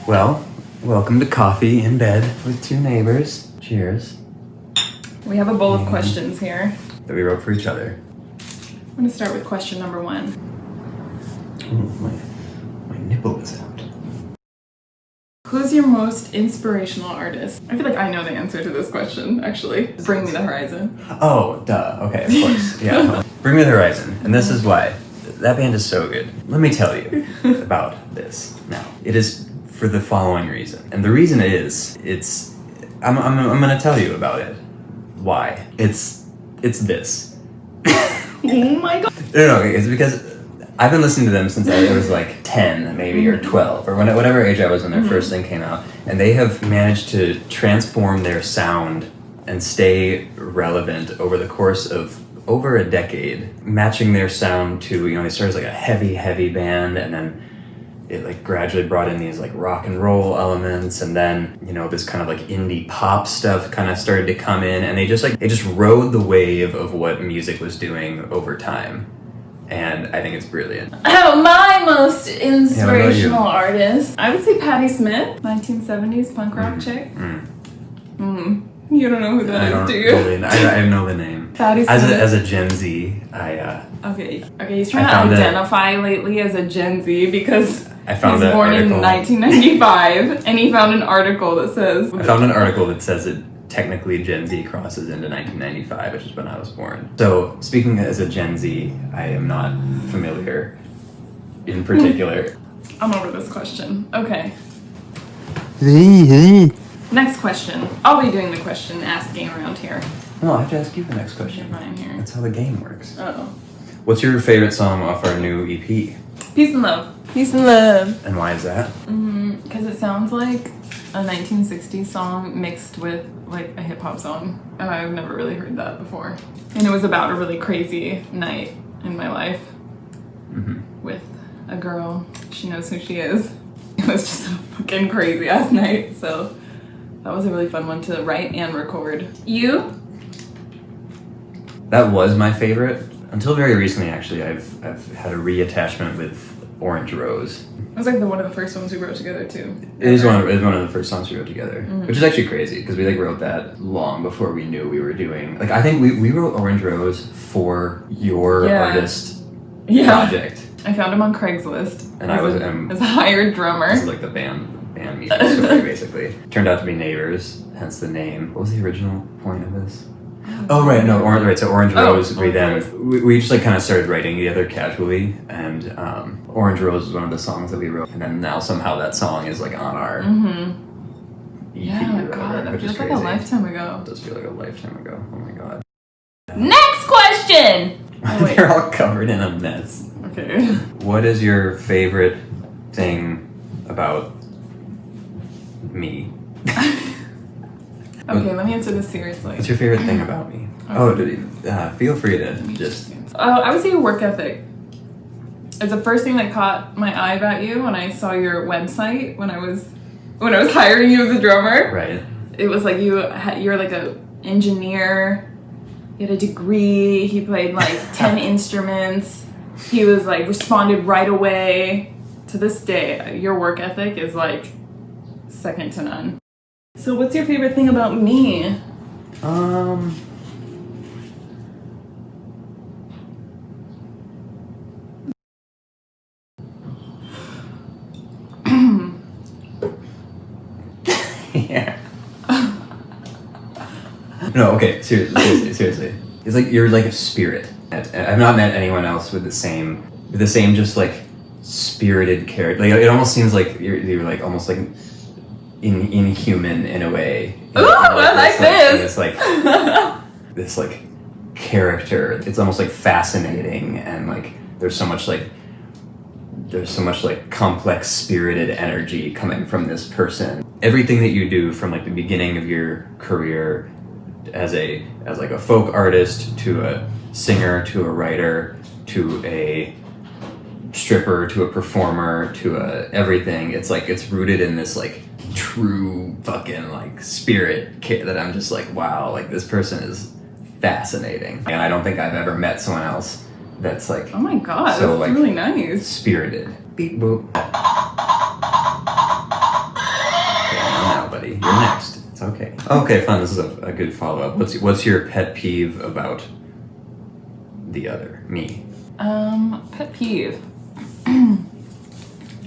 Well, welcome to Coffee in Bed with Two Neighbors. Cheers. We have a bowl of questions here. That we wrote for each other. I'm going to start with question number 1. My nipple is out. Who's your most inspirational artist? I feel like I know the answer to this question, actually. Bring Me the Horizon. Oh, duh. Okay, of course. Yeah. Bring Me the Horizon. And this is why. That band is so good. Let me tell you about this now. It is for the following reason. And the reason is, I'm going to tell you about it. Why? It's this. Oh my god. No, it's because I've been listening to them since I was like 10, maybe, or 12, or whatever age I was when their first thing came out. And they have managed to transform their sound and stay relevant over the course of over a decade, matching their sound to, they started as like a heavy band, and then it like gradually brought in these like rock and roll elements, and then this kind of like indie pop stuff kind of started to come in, and they just rode the wave of what music was doing over time, and I think it's brilliant. Oh, my most inspirational artist, I would say Patti Smith, 1970s punk rock chick. You don't know who that is, do you? I know the name. Patti Smith. As a Gen Z, Okay, he's trying to identify lately as a Gen Z because I found he's born in 1995, and he found an article that says... I found an article that says that technically Gen Z crosses into 1995, which is when I was born. So, speaking as a Gen Z, I am not familiar in particular. I'm over this question. Okay. Next question. I'll be doing the question asking around here. No, I have to ask you the next question. You're fine here. That's how the game works. Uh-oh. What's your favorite song off our new EP? Peace and Love. Peace and Love. And why is that? Because it sounds like a 1960s song mixed with like a hip-hop song. And I've never really heard that before. And it was about a really crazy night in my life with a girl. She knows who she is. It was just a fucking crazy ass night, so that was a really fun one to write and record. You? That was my favorite. Until very recently, actually, I've had a reattachment with Orange Rose. It was like one of the first ones we wrote together, too. It is one of the first songs we wrote together, which is actually crazy, because we wrote that long before we knew we were doing... I think we wrote Orange Rose for your artist project. I found him on Craigslist. And I was as a hired drummer. This is like the band music story, basically. Turned out to be neighbors, hence the name. What was the original point of this? Oh, right, no, so Orange Rose, we just kind of started writing together casually, and Orange Rose was one of the songs that we wrote, and then now somehow that song is on our EP. Yeah, God, that feels like a lifetime ago. It does feel like a lifetime ago, oh my God. Next question! They're all covered in a mess. Okay. What is your favorite thing about me? Okay, let me answer this seriously. What's your favorite thing about me? Feel free to just... I would say your work ethic. It's the first thing that caught my eye about you when I saw your website when I was hiring you as a drummer. Right. It was like you're like a engineer. You had a degree. He played like 10 instruments. He was responded right away. To this day, your work ethic is second to none. So what's your favorite thing about me? Yeah. No, okay, seriously. It's you're a spirit. I've not met anyone else with the same just spirited character. It almost seems like you're almost inhuman in a way. Ooh, I like this. This character. It's almost fascinating, and there's so much complex spirited energy coming from this person. Everything that you do from the beginning of your career as a folk artist to a singer to a writer to a stripper to a performer to a everything, it's rooted in this true fucking spirit that I'm just wow, this person is fascinating. And I don't think I've ever met someone else that's oh my God, so that's really nice. Spirited. Beep boop. buddy. You're next. It's okay. Okay, fine. This is a good follow-up. What's your pet peeve about the other, me? Pet peeve.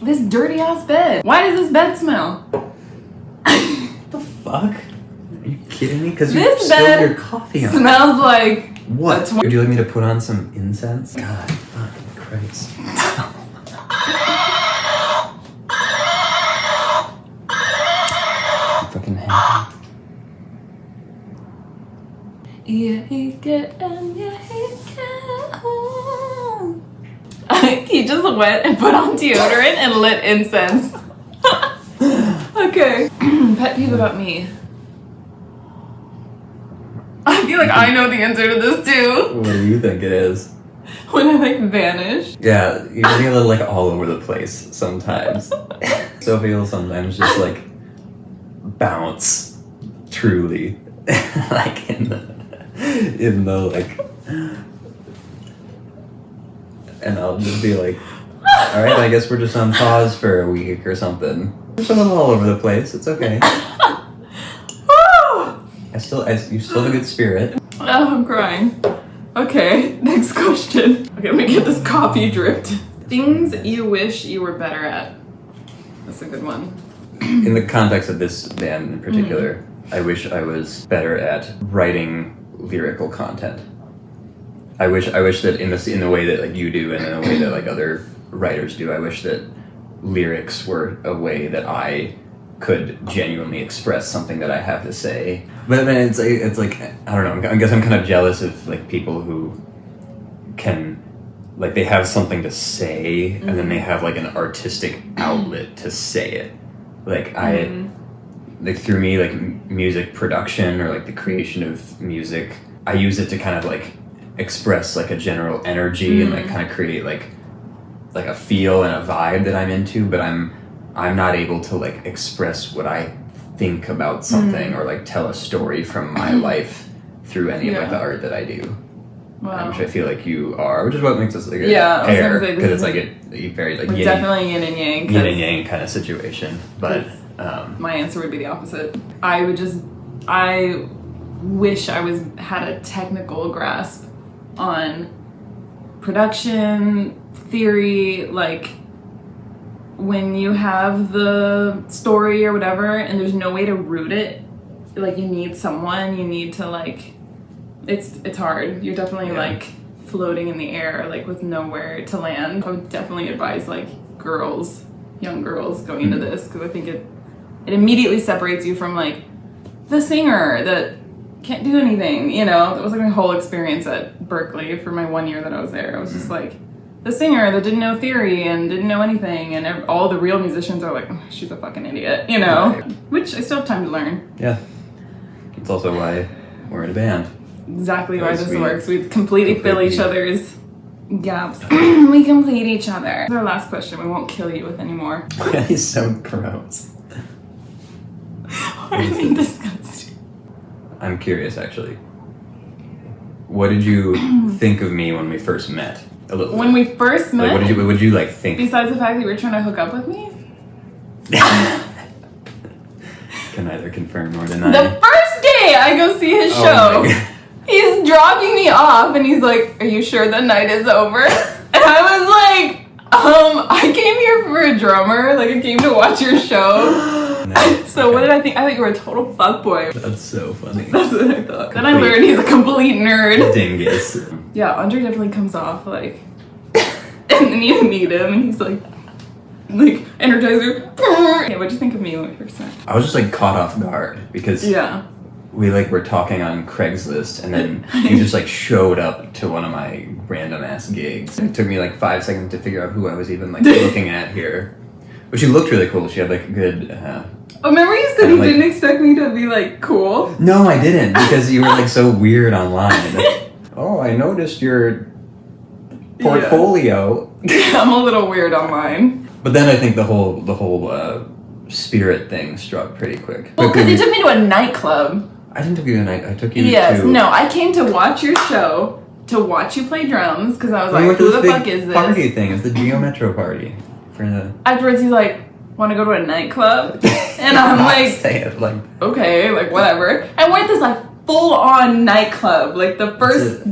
This dirty ass bed. Why does this bed smell? What the fuck? Are you kidding me? Because you This spilled bed your coffee on it. smells like What? Would you like me to put on some incense? God fucking Christ. You fucking happy? He just went and put on deodorant and lit incense. Okay. Pet peeve about me. I feel like I know the answer to this too. What do you think it is? When I like vanish. Yeah, you're getting a little like all over the place sometimes. Sophie will sometimes just like bounce truly. Like in the like, and I'll just be like, all right, I guess we're just on pause for a week or something. Just a little all over the place. It's okay. You still have a good spirit. Oh, I'm crying. Okay, next question. Okay, let me get this coffee dripped. Things you wish you were better at. That's a good one. In the context of this band in particular, I wish I was better at writing lyrical content. I wish that in the way that like you do and in a way that like other writers do, I wish that lyrics were a way that I could genuinely express something that I have to say. But then it's like I don't know. I guess I'm kind of jealous of like people who can like they have something to say and then they have like an artistic outlet to say it. Like like through me, like music production or like the creation of music, I use it to kind of like express like a general energy and like kind of create like a feel and a vibe that I'm into, but I'm not able to like express what I think about something or like tell a story from my life through any of like the art that I do. Wow. Which I feel like you are, which is what makes us like a Yeah, I was pair, gonna say, because it's like a very like yin, definitely yin and yang. yin and yang kind of situation. But My answer would be the opposite. I wish I had a technical grasp on production, theory, like when you have the story or whatever and there's no way to root it, like you need to like, it's hard. You're definitely like floating in the air, like with nowhere to land. I would definitely advise like young girls going into this, because I think it immediately separates you from like the singer that can't do anything, you know? That was like my whole experience at Berkeley for my 1 year that I was there. I was just like the singer that didn't know theory and didn't know anything, and all the real musicians are like, oh, she's a fucking idiot, you know? Right. Which I still have time to learn. yeah, it's also why we're in a band. Exactly why this works. We completely fill each other's gaps. We complete each other. This is our last question. We won't kill you with any more. He's so gross. Why are you disgusting? I'm curious, actually. What did you think of me when we first met? A little. When we first met? Like, what did you like think? Besides the fact that you were trying to hook up with me? Can neither confirm nor deny. The first day I go see his show, he's dropping me off and he's like, are you sure the night is over? And I was like, I came here for a drummer. Like, I came to watch your show. So what did I think? I think you were a total fuckboy. That's so funny. That's what I thought. Then I learned he's a complete nerd. Dingus. Yeah, Andre definitely comes off like, and then you meet him and he's like Energizer. Yeah, what'd you think of me when we first met? I was just like caught off guard because we like were talking on Craigslist and then you just like showed up to one of my random ass gigs. It took me like 5 seconds to figure out who I was even like looking at here. But she looked really cool. She had like a good remember you said you didn't expect me to be like cool? No, I didn't, because you were like so weird online. Oh, I noticed your portfolio. Yeah, I'm a little weird online. But then I think the whole spirit thing struck pretty quick. Well, because you took me to a nightclub. I didn't take you to a night. I took you Yes, to... no, I came to watch your show, to watch you play drums, because I was like, who the fuck is this? Party thing. It's the Geo Metro party. For the... Afterwards, he's like, want to go to a nightclub? And I'm like, Say it like okay, like whatever. I went this like full-on nightclub, like the first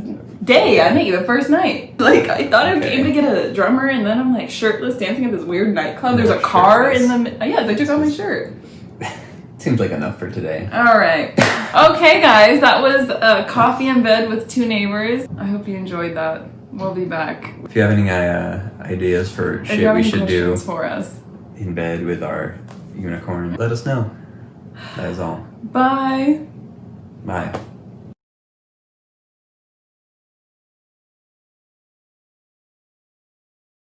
day I met you, the first night. Like I thought I came to get a drummer, and then I'm like shirtless dancing at this weird nightclub. There's a car in the they took off my shirt. Seems like enough for today. All right. Okay, guys, that was Coffee in Bed with Two Neighbors. I hope you enjoyed that. We'll be back. If you have any ideas for If you shit have we any should do questions for us. in bed with our unicorn, let us know. That is all. Bye. Bye.